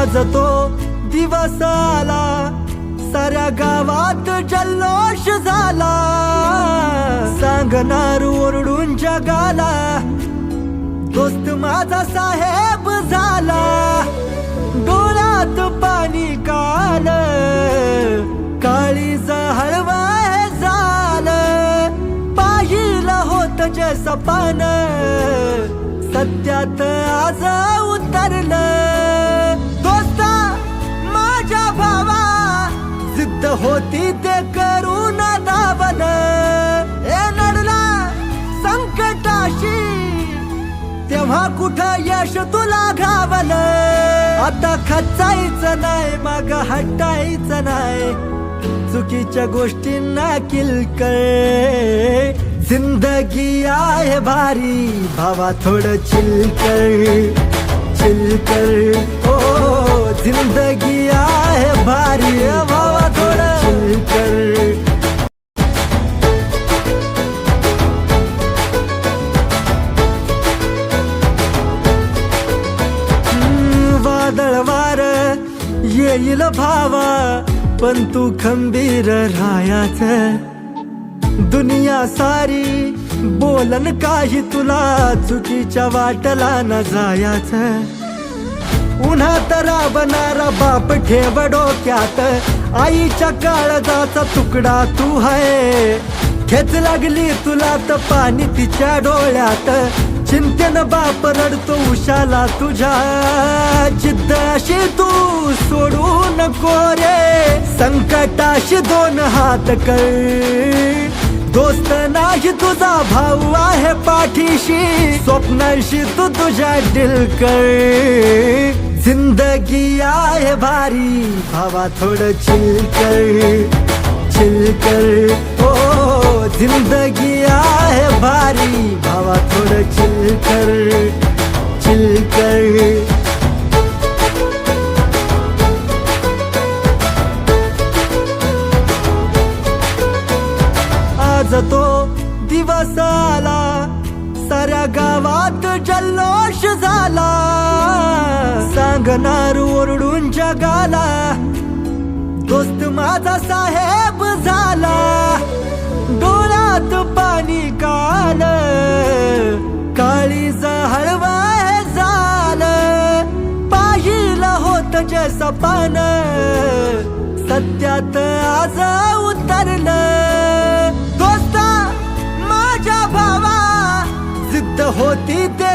आज तो दिवस आला, साऱ्या गावात जल्लोष झाला, सांगणार ओरडून जगाला, दोस्त माझा साहेब झाला, डोळ्यात पाणी काल, काळीज हळवाय झालं, पाहिलं होत जे सपान, सत्यात आज उतरलं, दोस्ता माझ्या भावा, जिद्द होती ते करून दावल, ए नडला संकटाशी, तेव्हा कुठं यश तुला घावल, आता खचायचं नाही, माग हटायचं नाही, चुकीच्या गोष्टींना किलकळ, जिंदगी आहे भारी भावा, थोडं चिलकर चिलकर, ओ जिंदगी आहे भारी भावा, थोडं चिलकर. वादळ वार येईल भावा, पण तू खंबीर राहायच, दुनिया सारी बोलन काही तुला, चुकीच्या वाटला न जायच, उन्हात राबणारा बाप ठेव डोक्यात, आईच्या काळजाचा तुकडा तू है, खेच लागली तुला तर पाणी तिच्या डोळ्यात, चिंतेनं बाप रडतो उशाला तुझ्या, जिद्द अशी तू सोडू नको रे, संकटाशी दोन हात कर, दोस्त नाही तुझा भाऊ आहे पाठीशी, स्वप्नाशी तू तुझ्या दिल कर, जिंदगी आहे भारी भावा, थोडं चिलकर चिलकर, ओ जिंदगी आहे भारी भावा, थोडं चिलकर चिलकर. आज तो दिवस आला, साऱ्या गावात जल्लोष झाला, सांगणार ओरडून जगाला, दोस्त माझा साहेब झाला, डोळ्यात पाणी काल, काळीज हळवाय झालं, पाहिलं होत जे सपान, सत्यात आज उतरलं, दोस्ता माझ्या भावा, जिद्द होती ते